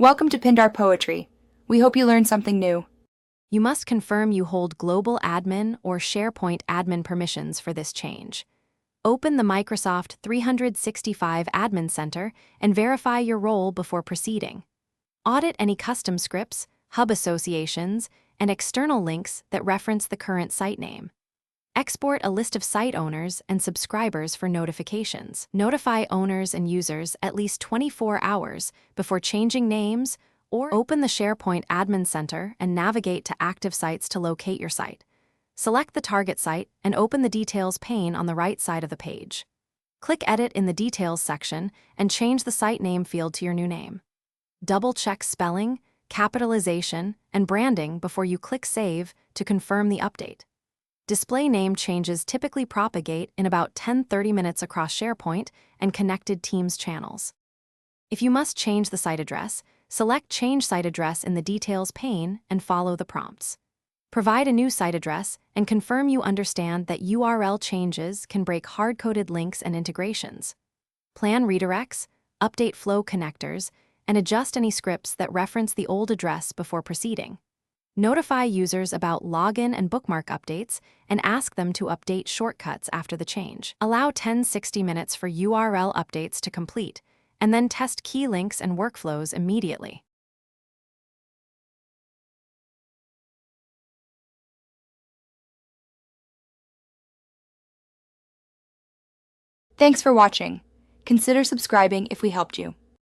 Welcome to Pindar Poetry. We hope you learned something new. You must confirm you hold global admin or Sharepoint admin permissions for this change. Open the Microsoft 365 Admin Center and verify your role before proceeding. Audit any custom scripts, hub associations, and external links that reference the current site name. Export a list of site owners and subscribers for notifications. Notify owners and users at least 24 hours before changing names, or open the SharePoint Admin Center and navigate to active sites to locate your site. Select the target site and open the Details pane on the right side of the page. Click Edit in the Details section and change the site name field to your new name. Double-check spelling, capitalization, and branding before you click Save to confirm the update. Display name changes typically propagate in about 10-30 minutes across SharePoint and connected Teams channels. If you must change the site address, select Change Site Address in the Details pane and follow the prompts. Provide a new site address and confirm you understand that URL changes can break hard-coded links and integrations. Plan redirects, update flow connectors, and adjust any scripts that reference the old address before proceeding. Notify users about login and bookmark updates and ask them to update shortcuts after the change. Allow 10-60 minutes for URL updates to complete, and then test key links and workflows immediately. Thanks for watching. Consider subscribing if we helped you.